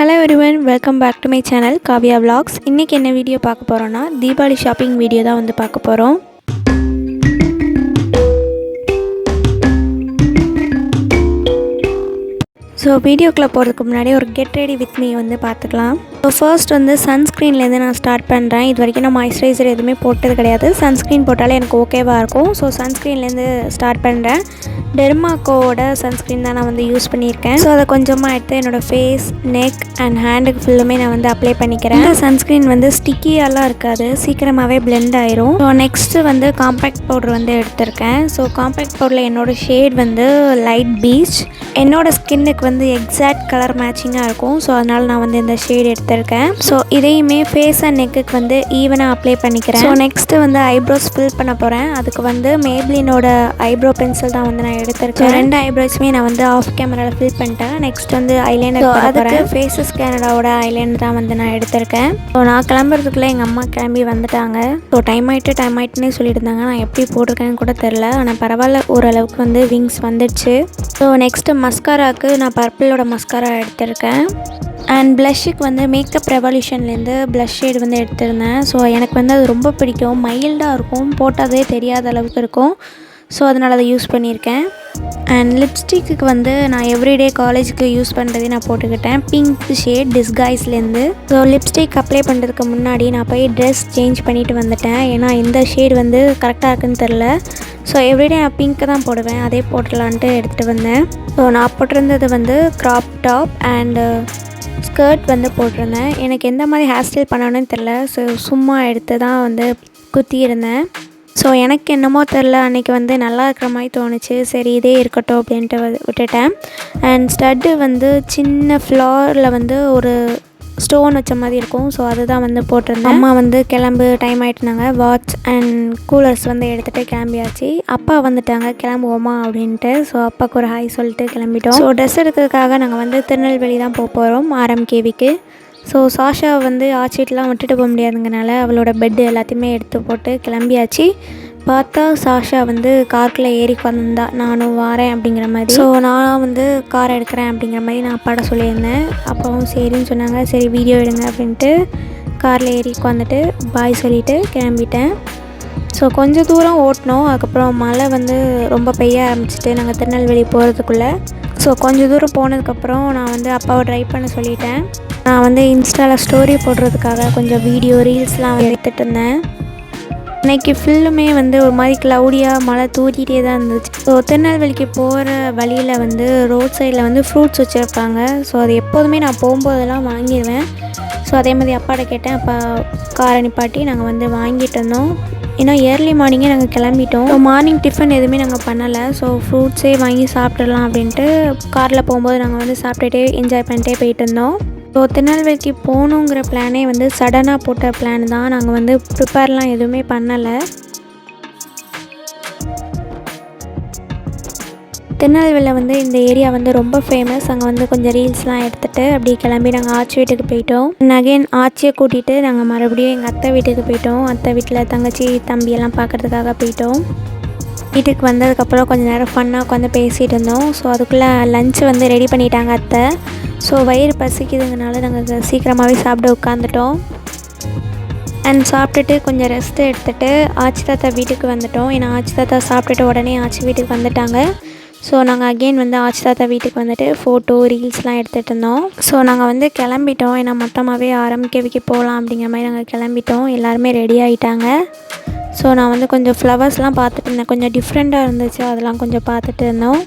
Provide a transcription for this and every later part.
Hello everyone, welcome back to my channel Kavya Vlogs. இன்னைக்கு என்ன video பார்க்க போறோம்னா தீபாவளி ஷாப்பிங் வீடியோ தான் வந்து பார்க்க போறோம். ஸோ வீடியோக்குள்ளே போகிறதுக்கு முன்னாடி ஒரு கெட் ரெடி வித் மீ வந்து பார்த்துக்கலாம். ஸோ ஃபர்ஸ்ட் வந்து சன்ஸ்க்ரீன்லேருந்து நான் ஸ்டார்ட் பண்ணுறேன். இது வரைக்கும் நான் மாய்ஸ்சரைசர் எதுவுமே போட்டது கிடையாது. சன்ஸ்க்ரீன் போட்டாலே எனக்கு ஓகேவாக இருக்கும். ஸோ சன்ஸ்க்ரீன்லேருந்து ஸ்டார்ட் பண்ணுறேன். டெர்மாக்கோட சன்ஸ்க்ரீன் தான் நான் வந்து யூஸ் பண்ணியிருக்கேன். ஸோ அதை கொஞ்சமாக எடுத்து என்னோடய ஃபேஸ், நெக் அண்ட் ஹேண்டுக்கு ஃபுல்லுமே நான் வந்து அப்ளை பண்ணிக்கிறேன். இந்த சன்ஸ்க்ரீன் வந்து ஸ்டிக்கியாலாம் இருக்காது, சீக்கிரமாகவே பிளெண்ட் ஆயிரும். ஸோ நெக்ஸ்ட்டு வந்து காம்பேக்ட் பவுடர் வந்து எடுத்திருக்கேன். ஸோ காம்பேக்ட் பவுடரில் என்னோடய ஷேட் வந்து லைட் பீச். என்னோடய ஸ்கின்னுக்கு வந்து எக்ஸாக்ட் கலர் மேட்சிங்காக இருக்கும். ஸோ அதனால் நான் வந்து இந்த ஷேட் எடுத்திருக்கேன். ஸோ இதையுமே ஃபேஸ் அண்ட் நெக்குக்கு வந்து ஈவனாக அப்ளை பண்ணிக்கிறேன். ஸோ நெக்ஸ்ட்டு வந்து ஐப்ரோஸ் ஃபில் பண்ண போகிறேன். அதுக்கு வந்து மேப்ளினோட ஐப்ரோ பென்சில் தான் வந்து நான் எடுத்திருக்கேன். ரெண்டு ஐப்ரோஸுமே நான் வந்து ஆஃப் கேமராவில் ஃபில் பண்ணிட்டேன். நெக்ஸ்ட் வந்து ஐலைனர் அதுக்கு ஃபேஸஸ் கேனடாவோட ஐலைனர் தான் வந்து நான் எடுத்திருக்கேன். ஸோ நான் கிளம்புறதுக்குள்ளே எங்கள் அம்மா கிளம்பி வந்துட்டாங்க. ஸோ டைம் ஆகிட்டுன்னே சொல்லிட்டு இருந்தாங்க. நான் எப்படி போட்டிருக்கேன்னு கூட தெரில. ஆனால் பரவாயில்ல, ஓரளவுக்கு வந்து விங்ஸ் வந்துடுச்சு. ஸோ நெக்ஸ்ட்டு மஸ்காராவுக்கு நான் பர்பிளோட மஸ்காரா எடுத்திருக்கேன். அண்ட் ப்ளஷ்ஷுக்கு வந்து மேக்கப் ரெவல்யூஷன்லேருந்து ப்ளஷ் ஷேடு வந்து எடுத்திருந்தேன். ஸோ எனக்கு வந்து அது ரொம்ப பிடிக்கும். மைல்டாக இருக்கும், போட்டதே தெரியாத அளவுக்கு இருக்கும். ஸோ அதனால் அதை யூஸ் பண்ணியிருக்கேன். அண்ட் லிப்ஸ்டிக்கு வந்து நான் எவ்ரிடே காலேஜுக்கு யூஸ் பண்ணுறதே நான் போட்டுக்கிட்டேன். பிங்க் ஷேட் டிஸ்கைஸ்லேருந்து. ஸோ லிப்ஸ்டிக் அப்ளை பண்ணுறதுக்கு முன்னாடி நான் போய் ட்ரெஸ் சேஞ்ச் பண்ணிவிட்டு வந்துட்டேன். ஏன்னா இந்த ஷேட் வந்து கரெக்டாக இருக்குன்னு தெரில. ஸோ எவ்ரிடே நான் பிங்க்கு தான் போடுவேன், அதே போட்டுடலான்ட்டு எடுத்துகிட்டு வந்தேன். ஸோ நான் போட்டிருந்தது வந்து க்ராப் டாப் அண்டு ஸ்கர்ட் வந்து போட்டிருந்தேன். எனக்கு எந்த மாதிரி ஹேர் ஸ்டைல் பண்ணணும்னு தெரில. ஸோ சும்மா எடுத்து தான் வந்து குத்தியிருந்தேன். ஸோ எனக்கு என்னமோ தெரில, அன்றைக்கி வந்து நல்லா இருக்கிற மாதிரி தோணுச்சு. சரி இதே இருக்கட்டும் அப்படின்ட்டு விட்டுட்டேன். அண்ட் ஸ்டட்டு வந்து சின்ன ஃப்ளாரில் வந்து ஒரு ஸ்டோன் வச்ச மாதிரி இருக்கும். ஸோ அதுதான் வந்து போட்டிருந்தேன். அம்மா வந்து கிளம்பு டைம் ஆகிட்டுனாங்க. வாட்ச் அண்ட் கூலர்ஸ் வந்து எடுத்துகிட்டு கிளம்பியாச்சு. அப்பா வந்துட்டாங்க, கிளம்புவோமா அப்படின்ட்டு. ஸோ அப்பாவுக்கு ஒரு ஹாய் சொல்லிட்டு கிளம்பிட்டோம். ஸோ ட்ரெஸ் எடுக்கிறதுக்காக நாங்கள் வந்து திருநெல்வேலி தான் போகிறோம், RMKVக்கு. ஸோ சாஷா வந்து ஆச்சிட்டுலாம் விட்டுட்டு போக முடியாதுங்கனால அவளோட பெட்டு எல்லாத்தையுமே எடுத்து போட்டு கிளம்பியாச்சு. பார்த்தா சாஷா வந்து கார்க்கில் ஏறி வந்தா, நானும் வாரேன் அப்படிங்கிற மாதிரி. ஸோ நான் வந்து கார் எடுக்கிறேன் அப்படிங்கிற மாதிரி நான் அப்பாட்ட சொல்லியிருந்தேன். அப்பாவும் சரின்னு சொன்னாங்க. சரி வீடியோ எடுங்க அப்படின்ட்டு காரில் ஏறி உட்காந்துட்டு பாய் சொல்லிவிட்டு கிளம்பிட்டேன். ஸோ கொஞ்சம் தூரம் ஓட்டினோம். அதுக்கப்புறம் மழை வந்து ரொம்ப பெய்ய ஆரம்பிச்சிட்டு நாங்கள் திருநெல்வேலி போகிறதுக்குள்ளே. ஸோ கொஞ்சம் தூரம் போனதுக்கப்புறம் நான் வந்து அப்பாவை ட்ரைவ் பண்ண சொல்லிட்டேன். நான் வந்து இன்ஸ்டாவில் ஸ்டோரி போடுறதுக்காக கொஞ்சம் வீடியோ ரீல்ஸ்லாம் எடுத்துகிட்டு இருந்தேன். இன்றைக்கி ஃபுல்லுமே வந்து ஒரு மாதிரி க்ளவுடியாக மழை தூக்கிட்டே தான் இருந்துச்சு. ஸோ திருநெல்வேலிக்கு போகிற வழியில் வந்து ரோட் சைடில் வந்து ஃப்ரூட்ஸ் வச்சுருப்பாங்க. ஸோ அது எப்போதுமே நான் போகும்போதெல்லாம் வாங்கிடுவேன். ஸோ அதே மாதிரி அப்பாட்ட கேட்டேன். அப்பா காரை நிப்பாட்டி நாங்கள் வந்து வாங்கிட்டு இருந்தோம். ஏன்னா ஏர்லி மார்னிங்கே நாங்கள் கிளம்பிட்டோம். ஸோ மார்னிங் டிஃபன் எதுவுமே நாங்கள் பண்ணலை. ஸோ ஃப்ரூட்ஸே வாங்கி சாப்பிட்றலாம் அப்படின்ட்டு காரில் போகும்போது நாங்கள் வந்து சாப்பிட்டுட்டே என்ஜாய் பண்ணிட்டே போயிட்டு இருந்தோம். ஸோ திருநெல்வேலிக்கு போகணுங்கிற பிளானே வந்து சடனாக போட்ட பிளான் தான். நாங்கள் வந்து ப்ரிப்பேர்லாம் எதுவுமே பண்ணலை. திருநெல்வேலியில் வந்து இந்த ஏரியா வந்து ரொம்ப ஃபேமஸ். அங்கே வந்து கொஞ்சம் ரீல்ஸ்லாம் எடுத்துகிட்டு அப்படியே கிளம்பி நாங்கள் ஆச்சி வீட்டுக்கு போயிட்டோம். அகெயின் ஆச்சியை கூட்டிகிட்டு நாங்கள் மறுபடியும் எங்கள் அத்தை வீட்டுக்கு போயிட்டோம். அத்தை வீட்டில் தங்கச்சி தம்பியெல்லாம் பார்க்குறதுக்காக போயிட்டோம். வீட்டுக்கு வந்ததுக்கப்புறம் கொஞ்சம் நேரம் ஃபன்னாக உட்காந்து பேசிகிட்டு இருந்தோம். ஸோ அதுக்குள்ளே லஞ்ச் வந்து ரெடி பண்ணிட்டாங்க அத்தை. ஸோ வயிறு பசிக்குதுங்கனால நாங்கள் சீக்கிரமாகவே சாப்பிட உட்காந்துட்டோம். அண்ட் சாப்பிட்டுட்டு கொஞ்சம் ரெஸ்ட்டு எடுத்துகிட்டு ஆச்சி தாத்தா வீட்டுக்கு வந்துட்டோம். ஏன்னா ஆச்சி தாத்தா சாப்பிட்டுட்டு உடனே ஆச்சி வீட்டுக்கு வந்துட்டாங்க. ஸோ நாங்கள் அகெயின் வந்து ஆச்சி தாத்தா வீட்டுக்கு வந்துட்டு ஃபோட்டோ ரீல்ஸ்லாம் எடுத்துகிட்டு இருந்தோம். ஸோ நாங்கள் வந்து கிளம்பிட்டோம். ஏன்னா மொத்தமாகவே RMKVக்கு போகலாம் அப்படிங்கிற மாதிரி நாங்கள் கிளம்பிட்டோம். எல்லாருமே ரெடி ஆகிட்டாங்க. ஸோ நான் வந்து கொஞ்சம் ஃப்ளவர்ஸ்லாம் பார்த்துட்டு இருந்தேன். கொஞ்சம் டிஃப்ரெண்ட்டாக இருந்துச்சு, அதெல்லாம் கொஞ்சம் பார்த்துட்டு இருந்தோம்.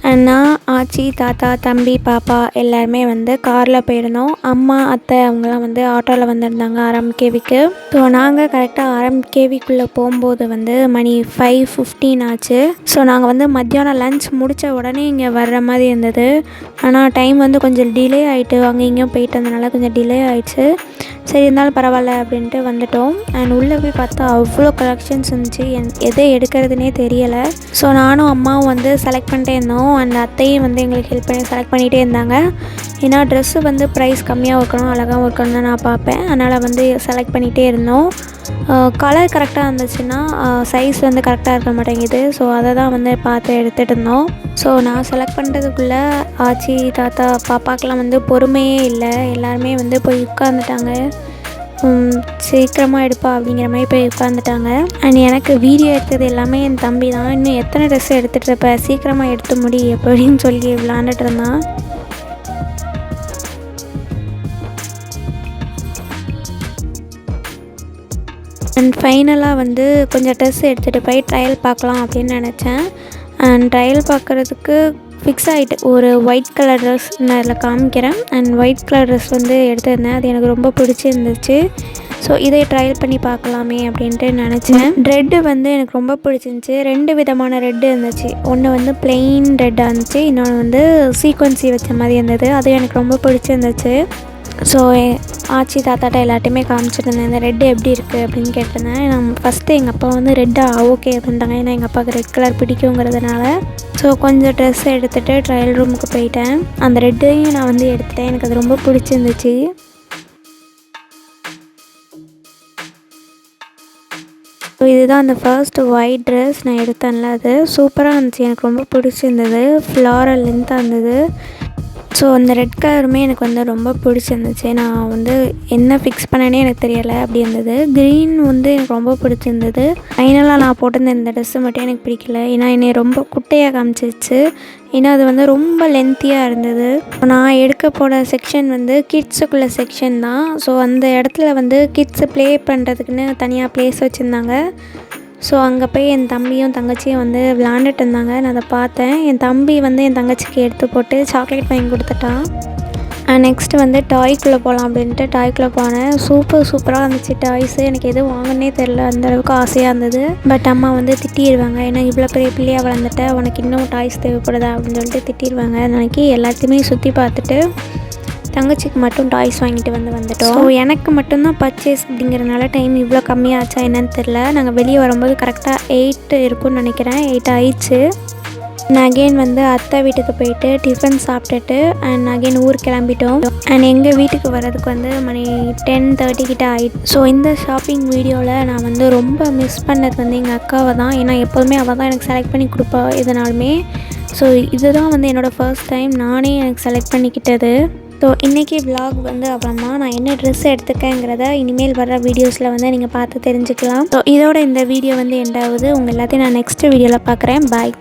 அண்ணா, ஆச்சி, தாத்தா, தம்பி, பாப்பா எல்லாருமே வந்து காரில் போயிருந்தோம். அம்மா, அத்தை அவங்களாம் வந்து ஆட்டோவில் வந்திருந்தாங்க RMKVக்கு. ஸோ நாங்கள் கரெக்டாக RMKVக்குள்ளே போகும்போது வந்து மணி 5:15 ஆச்சு. ஸோ நாங்கள் வந்து மத்தியானம் லன்ச் முடித்த உடனே இங்கே வர்ற மாதிரி இருந்தது. ஆனால் டைம் வந்து கொஞ்சம் டிலே ஆகிட்டு, அங்கே இங்கேயும் போயிட்டு வந்தனால கொஞ்சம் டிலே ஆகிடுச்சு. சரி இருந்தாலும் பரவாயில்ல அப்படின்ட்டு வந்துட்டோம். அண்ட் உள்ளே போய் பார்த்தா அவ்வளோ கலெக்ஷன்ஸ் இருந்துச்சு. எதை எடுக்கிறதுனே தெரியலை. ஸோ நானும் அம்மாவும் வந்து செலக்ட் பண்ணிட்டே இருந்தோம். அண்ட் அத்தையும் வந்து எங்களுக்கு ஹெல்ப் பண்ணி செலக்ட் பண்ணிகிட்டே இருந்தாங்க. ஏன்னா ட்ரெஸ்ஸு வந்து ப்ரைஸ் கம்மியாக இருக்கணும், அழகாகவும் இருக்கணும் தான் நான் பார்ப்பேன். அதனால் வந்து செலக்ட் பண்ணிகிட்டே இருந்தோம். கலர் கரெக்டாக இருந்துச்சுன்னா சைஸ் வந்து கரெக்டாக இருக்க மாட்டேங்குது. ஸோ அதை தான் வந்து பார்த்து எடுத்துகிட்டு இருந்தோம். ஸோ நான் செலக்ட் பண்ணுறதுக்குள்ளே ஆச்சி தாத்தா பாப்பாக்கெலாம் வந்து பொறுமையே இல்லை. எல்லாருமே வந்து போய் உட்காந்துட்டாங்க. சீக்கிரமாக எடுப்பா அப்படிங்கிற மாதிரி போய் உட்காந்துட்டாங்க. அண்ட் எனக்கு வீடியோ எடுத்தது எல்லாமே என் தம்பி தான். இன்னும் எத்தனை ட்ரெஸ் எடுத்துகிட்டு இருப்ப, சீக்கிரமாக எடுத்து முடி அப்படின்னு சொல்லி விளாண்டுட்டு இருந்தான். அண்ட் ஃபைனலாக வந்து கொஞ்சம் ட்ரெஸ் எடுத்துகிட்டு போய் ட்ரையல் பார்க்கலாம் அப்படின்னு நினச்சேன். அண்ட் ட்ரையல் பார்க்குறதுக்கு ஃபிக்ஸ் ஆகிட்டு ஒரு ஒயிட் கலர் ட்ரெஸ் நான் அதில் காமிக்கிறேன். அண்ட் ஒயிட் கலர் ட்ரெஸ் வந்து எடுத்திருந்தேன். அது எனக்கு ரொம்ப பிடிச்சிருந்துச்சு. ஸோ இதை ட்ரையல் பண்ணி பார்க்கலாமே அப்படின்ட்டு நினச்சேன். ரெட்டு வந்து எனக்கு ரொம்ப பிடிச்சிருந்துச்சி. 2 விதமான ரெட்டு இருந்துச்சு. ஒன்று வந்து பிளெயின் ரெட்டாக இருந்துச்சு, இன்னொன்று வந்து சீக்வன்சி வச்ச மாதிரி இருந்தது. அது எனக்கு ரொம்ப பிடிச்சிருந்துச்சு. ஸோ ஆச்சி தாத்தாட்ட எல்லாத்தையுமே காமிச்சிருந்தேன், இந்த ரெட்டு எப்படி இருக்குது அப்படின்னு கேட்டிருந்தேன். நான் ஃபஸ்ட்டு எங்கள் அப்பா வந்து ரெட்டாக ஓகே அப்படின்ட்டாங்க. ஏன்னா எங்கள் அப்பாவுக்கு ரெட் கலர் பிடிக்குங்கிறதுனால. ஸோ கொஞ்சம் ட்ரெஸ் எடுத்துகிட்டு ட்ரையல் ரூமுக்கு போயிட்டேன். அந்த ரெட்டையும் நான் வந்து எடுத்துட்டேன். எனக்கு அது ரொம்ப பிடிச்சிருந்துச்சு. ஸோ இதுதான் அந்த ஃபர்ஸ்ட் ஒயிட் ட்ரெஸ் நான் எடுத்தேன்ல, அது சூப்பராக இருந்துச்சு. எனக்கு ரொம்ப பிடிச்சிருந்தது. ஃப்ளாரல் லென்த்தாக இருந்தது. ஸோ அந்த ரெட் கலருமே எனக்கு வந்து ரொம்ப பிடிச்சிருந்துச்சு. நான் வந்து என்ன ஃபிக்ஸ் பண்ணேனே எனக்கு தெரியலை, அப்படி இருந்தது. க்ரீன் வந்து எனக்கு ரொம்ப பிடிச்சிருந்தது. ஃபைனலாக நான் போட்டிருந்த இந்த ட்ரெஸ்ஸு மட்டும் எனக்கு பிடிக்கல. ஏன்னா என்னை ரொம்ப குட்டையாக காமிச்சிச்சு. ஏன்னா அது வந்து ரொம்ப லென்த்தியாக இருந்தது. நான் எடுக்க போன செக்ஷன் வந்து கிட்ஸுக்குள்ள செக்ஷன் தான். ஸோ அந்த இடத்துல வந்து கிட்ஸு ப்ளே பண்ணுறதுக்குன்னு தனியாக ப்ளேஸ் வச்சுருந்தாங்க. ஸோ அங்கே போய் என் தம்பியும் தங்கச்சியும் வந்து விளாண்டுட்டு இருந்தாங்க. நான் அதை பார்த்தேன். என் தம்பி வந்து என் தங்கச்சிக்கு எடுத்து போட்டு சாக்லேட் வாங்கி கொடுத்துட்டான். நெக்ஸ்ட்டு வந்து டாய்க்குள்ளே போகலாம் அப்படின்ட்டு டாய்க்குள்ளே போனேன். சூப்பராக இருந்துச்சு டாய்ஸு. எனக்கு எதுவும் வாங்கினே தெரில, அந்தளவுக்கு ஆசையாக இருந்தது. பட் அம்மா வந்து திட்டிடுவாங்க, ஏன்னா இவ்வளோ பெரிய பிள்ளையாக வளர்ந்துட்ட, உனக்கு இன்னும் டாய்ஸ் தேவைப்படுதா அப்படின்னு சொல்லிட்டு திட்டிடுவாங்க. அன்றைக்கி எல்லாத்தையுமே சுற்றி பார்த்துட்டு தங்கச்சிக்கு மட்டும் டாய்ஸ் வாங்கிட்டு வந்துட்டோம். ஸோ எனக்கு மட்டும்தான் பர்ச்சேஸ் அப்படிங்கிறனால டைம் இவ்வளோ கம்மியாச்சா என்னன்னு தெரில. நாங்கள் வெளியே வரும்போது கரெக்டாக 8 இருக்கும்னு நினைக்கிறேன். 8 ஆயிடுச்சு. நான் அகெயின் வந்து அத்தை வீட்டுக்கு போயிட்டு டிஃபன் சாப்பிட்டுட்டு அண்ட் அகெயின் ஊருக்கு கிளம்பிட்டோம். அண்ட் எங்கள் வீட்டுக்கு வர்றதுக்கு வந்து மணி 10:30 கிட்ட ஆயிடுச்சு. ஸோ இந்த ஷாப்பிங் வீடியோவில் நான் வந்து ரொம்ப மிஸ் பண்ணது வந்து எங்கள் அக்காவை தான். ஏன்னா எப்போதுமே அவள் தான் எனக்கு செலக்ட் பண்ணி கொடுப்பா எதனாலுமே. ஸோ இதுதான் வந்து என்னோடய ஃபர்ஸ்ட் டைம் நானே எனக்கு செலக்ட் பண்ணிக்கிட்டது. ஸோ இன்றைக்கி விலாக் வந்து அப்புறமா நான் என்ன ட்ரெஸ் எடுத்துக்கேங்கிறத இனிமேல் வர்ற வீடியோஸில் வந்து நீங்கள் பார்த்து தெரிஞ்சுக்கலாம். ஸோ இதோட இந்த வீடியோ வந்து எண்டாவது. உங்கள் எல்லாத்தையும் நான் நெக்ஸ்ட் வீடியோவில் பார்க்குறேன். பாய்.